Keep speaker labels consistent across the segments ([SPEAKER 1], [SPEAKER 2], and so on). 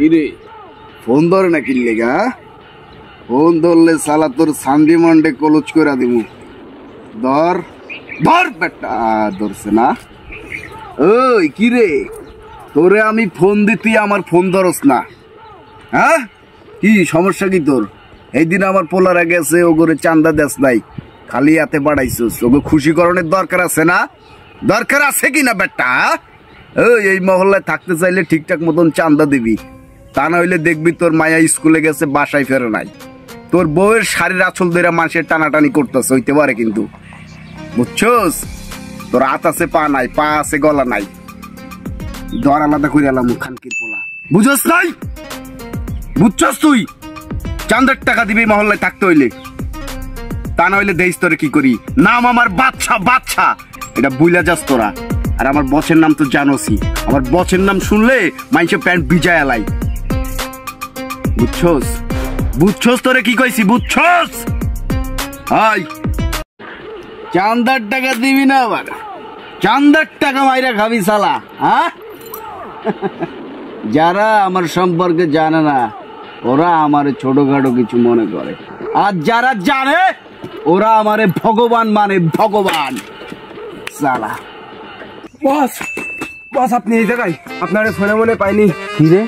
[SPEAKER 1] ইরে ফোন ধরে না কিনলে গা? ফোন ধরলে সালা তোর সান্ডি মান্ডে কলচ করে দিমু। ধর ধর বেটা, ধরছে না? ওই কিরে, তোরে আমি ফোন দিতি, আমার ফোন ধরস না? হ্যাঁ, কি সমস্যা কি তোর? এই দিন আমার পোলারা গেছে, ও করে চান্দা দেশ নাই, খালি হাতে বাড়াইছিস। ওকে খুশি করণের দরকার আছে না? দরকার আছে কিনা বেটা? ওই এই মহল্লায় থাকতে চাইলে ঠিকঠাক মতন চান্দা দিবি, তা না হইলে দেখবি তোর মায়া স্কুলে গেছে, বাসায় ফেরে নাই। তোর বউয়ের শাড়ির আঁচল ধরে মানুষের টানাটানি করতেছে, হইতে পারে কিন্তু, বুঝছস? তোর হাত আছে পা নাই, পা আছে গলা নাই, দর আলাদা করে এলাম খানকির পোলা, বুঝছস নাই? বুঝছস? তুই চান্দার টাকা দিবি মহল্লায় থাকতে হইলে, তা না হইলে দেশ তোরে কি করি। নাম আমার বাচ্চা, বাচ্চা, এটা বুইলা যাস তোরা। আর আমার বসের নাম তো জানোসই, আমার বসের নাম শুনলে মাইসে প্যান্ট ভিজায় এলাই, বুঝছস? বুঝছস তোরে কি কইছি, বুঝছস? হাই, চান্দার টাকা দিবি না আবার? চান্দার টাকা মাইরা খাবি শালা? হ্যাঁ, যারা আমার সম্পর্কে জানে না ওরা আমারে ছোটখাটো কিছু মনে করে, আর যারা জানে ওরা আমারে ভগবান মানে, ভগবান শালা।
[SPEAKER 2] বস, বস আপনি এই জায়গায়? আপনার ফোনে মনে পাইনি।
[SPEAKER 1] কি রে?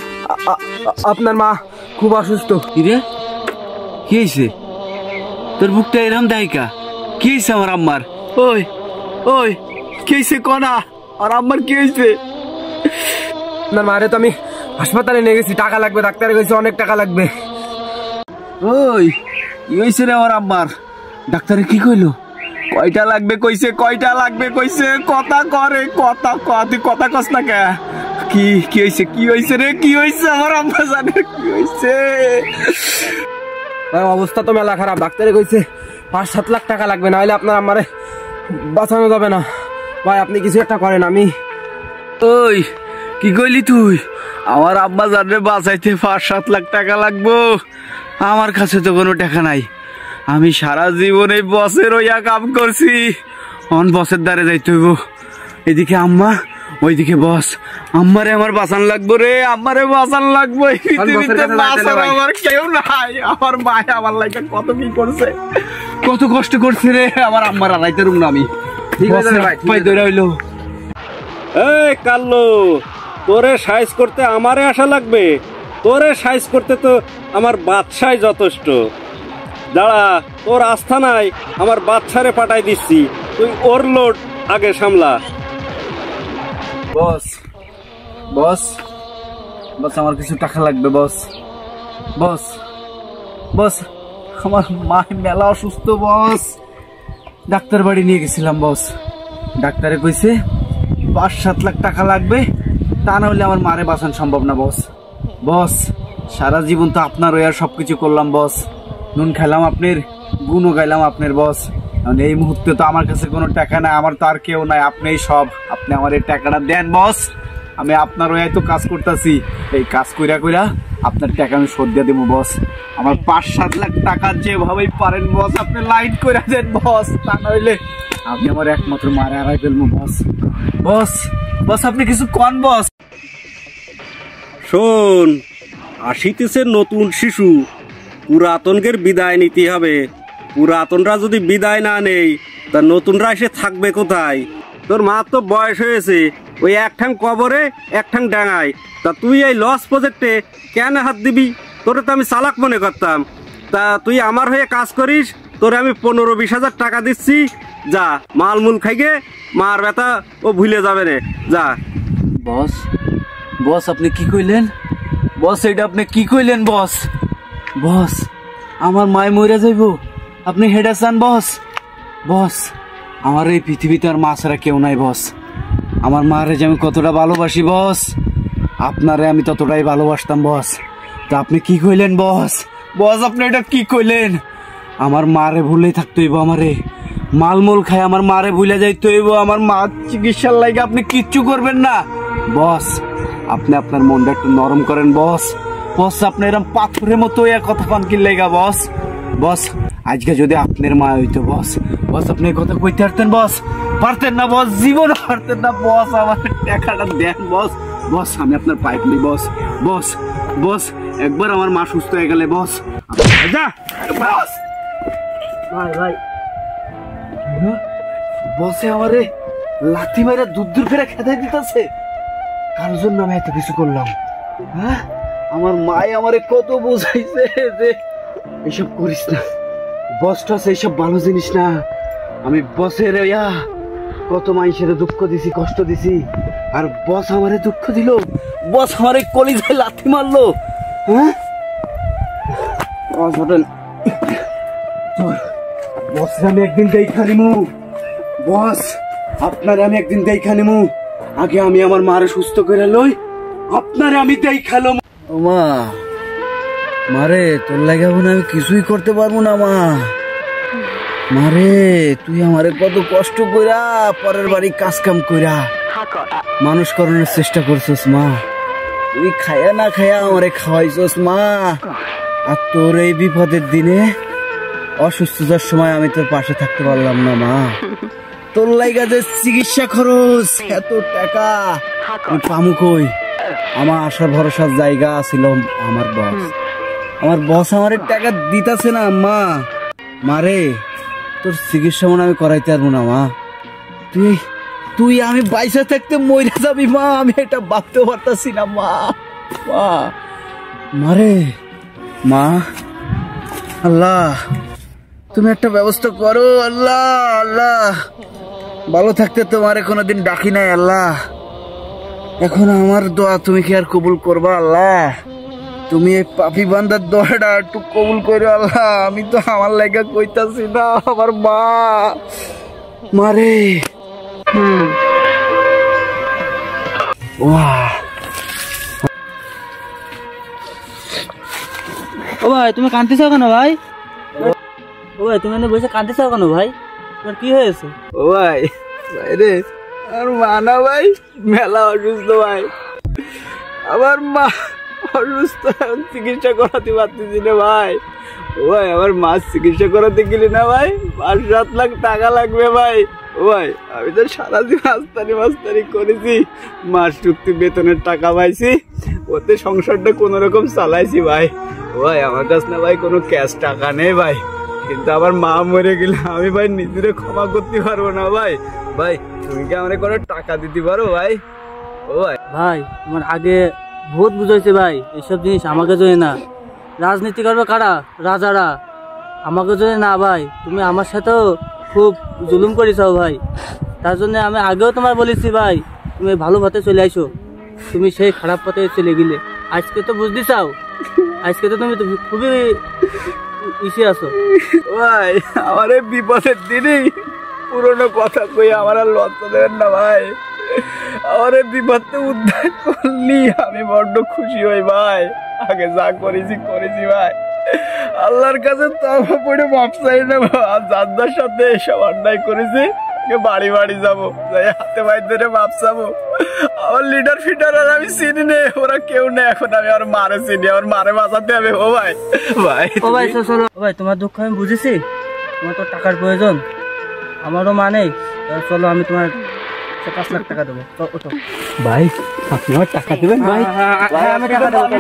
[SPEAKER 2] আপনার মা খুব অসুস্থ।
[SPEAKER 1] কি রে, কি হয়েছে তোর? বুকটা এরম দায়িকা? কি হয়েছে আমার আম্মার? ওই ওই কি হয়েছে কনা? আর আম্মার কি হয়েছে?
[SPEAKER 2] আপনার মারে তো আমি হাসপাতালে নিয়ে গেছি, টাকা লাগবে, ডাক্তারে কইছে অনেক টাকা লাগবে।
[SPEAKER 1] ওই কি হয়েছে রে আমার আম্মার? ডাক্তারে কি কইলো? কয়টা লাগবে কইছে? কয়টা লাগবে কইছে? কথা করে, কথা কয়, তুই কথা কস না কে? কি কি হয়েছে? কি হয়েছে রে? কি হয়েছে আমার আম্মা জানে? কি হয়েছে?
[SPEAKER 2] অবস্থা তো মেলা খারাপ, ডাক্তারে কইছে 5-7 লাখ টাকা লাগবে, না হলে আপনার আমারে বাঁচানো যাবে না। ভাই আপনি কিছু একটা করেন। আমি
[SPEAKER 1] ওই কি কইলি তুই? আমার আব্বা জানে বাঁচাইতে 5-7 লাখ টাকা লাগবো? আমার কাছে তো কোনো টাকা নাই। আমি সারা জীবনে বসের হইয়া কাম করছি, অন বসের দ্বারে যাইতে হইব। এদিকে আম্মা, ওইদিকে বস। আম্মারে আমার বাঁচান লাগবো রে, আমারে বাঁচান লাগবো। আমার কেউ নাই, আমার মায় আমার লাইকা কত কি করছে, কত কষ্ট করছে রে। আমার আম্মার আড়াইতে রুম না আমি।
[SPEAKER 2] ঠিক আছে ভাই,
[SPEAKER 1] ধরে হইলো।
[SPEAKER 3] এই কাল্লো, তোরে সাইজ করতে আমারে আশা লাগবে? তোরে সাইজ করতে তো আমার বাদশাই যথেষ্ট। দাঁড়া, তোর আস্থা নাই, আমার বাদশারে পাঠাই দিচ্ছি, তুই ওর লোড আগে সামলা।
[SPEAKER 1] বস বস বস, আমার কিছু টাকা লাগবে বস। বস বস, আমার মা মেলা অসুস্থ বস, ডাক্তার বাড়ি নিয়ে গেছিলাম বস। ডাক্তারে কইছে 5-7 লাখ টাকা লাগবে, তা না হলে আমার মারে বাঁচানো সম্ভব না বস। বস সারা জীবন তো আপনার ওই আর সবকিছু করলাম বস, নুন খাইলাম আপনার, গুণও গাইলাম আপনার বস। এই মুহূর্তে তো আমার কাছে কোনো টাকা নাই, আমার তো আর কেউ নাই, আপনিই সব। আপনি আমার এই টাকাটা দেন বস, আমি আপনার ওই তো কাজ করতেছি, এই কাজ কইরা কইরা আপনার টাকা আমি শোধ দিয়ে দেবো বস। আমার 5-7 লাখ টাকা যেভাবেই পারেন বস আপনি লাইট করে দেন বস, তা নইলে আপনি আমার একমাত্র মারে হারাই ফেলবো বস। বস বস আপনি কিছু কন বস।
[SPEAKER 3] শোন, আসিতেছে নতুন শিশু, পুরাতনকে বিদায় নিতে হবে। পুরাতনরা যদি বিদায় না নেই, তা নতুনরা এসে থাকবে কোথায়? তোর মা তো বয়স হয়েছে, ওই এক ঠাং কবরে এক ঠাং ডাঙায়, তা তুই এই লস প্রজেক্টে কেন হাত দিবি? তোরে তো আমি চালাক মনে করতাম। তা তুই আমার হয়ে কাজ করিস, তোরে আমি 15-20 হাজার টাকা দিচ্ছি, যা মালমূল খাইগে, মার ব্যথা ও ভুলে যাবে রে, যা।
[SPEAKER 1] বস বস আপনি কি কইলেন বস? এটা আপনি কি কইলেন বস? বস আমার মায় মরে যাইব, আপনি হেডা চান বস? বস আমার এই পৃথিবীতে আর মা ছাড়া কেউ নাই বস। আমার মারে যে আমি কতটা ভালোবাসি বস, আপনারে আমি ততটাই ভালোবাসতাম বস। তা আপনি কি কইলেন বস? বস আপনি এটা কি কইলেন? আমার মারে ভুলেই থাকতে হইব, আমারে মালমূল খায় আমার মারে ভুলে যাইতে হইব, আমার মা চিকিৎসার লাগে আপনি কিচ্ছু করবেন না বস। আপনি আপনার মনটা একটু নরম করেন বস। বস আপনি এরকম পাথরের মতো কথা পান কি লেগা বস? বস আজকে যদি আপনার মা হইতো বস, বস আপনি কথা কইতে পারতেন বস? পারতেন না বস, জীবন পারতেন না বস। আমার টাকাটা দেন বস, বস আমি আপনার পাইপ নি বস বস বস একবার আমার মা সুস্থ হয়ে গেলে বস যা বস
[SPEAKER 2] ভাই ভাই
[SPEAKER 1] বসে আমারে লাথি মেরে দূর ফেরে খেতে দিতেছে
[SPEAKER 2] কার জন্য আমি এত কিছু করলাম?
[SPEAKER 1] হ্যাঁ আমার মাই আমারে কত বোঝাইছে যে এসব করিস না বস টস এইসব ভালো জিনিস না আমি বসের কত মানুষের দুঃখ দিছি কষ্ট দিছি আর বস আমারে দুঃখ দিল বস আমারে কলিজায় লাথি মারলো হ্যাঁ বস হোটেল বস আমি একদিন দেখা নিমু বস আপনারে আমি একদিন দেখা নিমু আগে আমি আমার মারে সুস্থ করে লই আপনারে আমি দেখা লম মা মারে তোর লাগাবো না আমি কিছুই করতে পারবো না মা মারে তুই আমারে কত কষ্ট কইরা পরের বাড়ি কাজ কাম কইরা মানুষ করানোর চেষ্টা করছিস মা তুই খায়া না খায়া আমারে খাওয়াইছস মা আর তোর এই বিপদের দিনে অসুস্থতার সময় আমি তোর পাশে থাকতে পারলাম না মা তোর লাইগা যে চিকিৎসা খরচ এত টাকা আমি পামু কই আমার আশা ভরসার জায়গা ছিল আমার বস আমার টাকা দিতেছে না মা মারে তোর চিকিৎসা মনে আমি করাইতে পারবো না মা তুই তুই আমি বাইসা থাকতে মরে যাবি মা আমি এটা ভাবতে পারতাছি না মা মা মারে মা আল্লাহ তুমি একটা ব্যবস্থা করো আল্লাহ আল্লাহ ভালো থাকতে তোমারে কোনোদিন ডাকি নাই আল্লাহ এখন আমার দোয়া তুমি কি আর কবুল করবা আল্লাহ তুমি এই পাপি বান্দার দোয়াটা একটু কবুল করো আল্লাহ আমি তো আমার লাগা কইতাছি না আমার মা মারে
[SPEAKER 4] ও ভাই তুমি কাঁদতেছো কেন ভাই? ও ভাই তুমি বসে কাঁদতেছো কেন ভাই? তোমার কি হয়েছে?
[SPEAKER 1] ও ভাই ভাই রে আর মা না ভাই মেলা অসুস্থ ভাই আমার মা অসুস্থ চিকিৎসা করাতে পারতেছি না ভাই ও ভাই আমার মা চিকিৎসা করাতে গেলে না ভাই 5-7 লাখ টাকা লাগবে ভাই ও ভাই আমি তো সারাদিন মাস্তানি করেছি মাস চুক্তি বেতনের টাকা পাইছি ওতে সংসারটা কোন রকম চালাইছি ভাই ও ভাই আমার কাছে না ভাই কোনো ক্যাশ টাকা নেই ভাই কিন্তু আমার মা মরে গেলে আমি ভাই নিজেরে ক্ষমা করতে পারবো না ভাই ভাই তুমি কি আমারে কোনো টাকা দিতে পারো ভাই ও ভাই
[SPEAKER 4] ভাই তোমার আগে বহুত বুঝাইছে ভাই এইসব জিনিস আমাকে জন্য না রাজনীতি করবে কারা রাজারা আমাকে জন্য না ভাই তুমি আমার সাথেও খুব জুলুম করেছো ভাই তার জন্য আমি আগেও তোমার বলেছি ভাই তুমি ভালো পথে চলে আইসো তুমি সেই খারাপ পথে চলে গেলে আজকে তো বুঝতে চাও আজকে তো তুমি খুবই ইসে আছো
[SPEAKER 1] ভাই আমার এই বিপদের দিনই পুরোনো কথা কই আমার আর লজ্জা দেবেন না ভাই আমার এই বিপদে উদ্ধার করলি আমি বড্ড খুশি হই ভাই আগে যা করেছি ভাই আল্লাহর কাছে তওবা পড়ে মাপ চাই না আর জান্নার সাথে এসব অন্যায় করেছি বাড়ি বাড়ি যাবো যাই হাতে ভাই ধরে মাপ চাবো আমার লিডার ফিডার আর আমি চিনি নে ওরা কেউ নেই এখন আমি আর মারে চিনি আমার মারে বাঁচাতে হবে ও ভাই ভাই
[SPEAKER 4] ও ভাই চলো ভাই তোমার দুঃখ আমি বুঝেছি তোমার তো টাকার প্রয়োজন আমারও মানে চলো আমি তোমার 5 লাখ টাকা দেবো
[SPEAKER 2] ভাই আপনি আমার টাকা দেবেন ভাই
[SPEAKER 4] আমি টাকা দেবো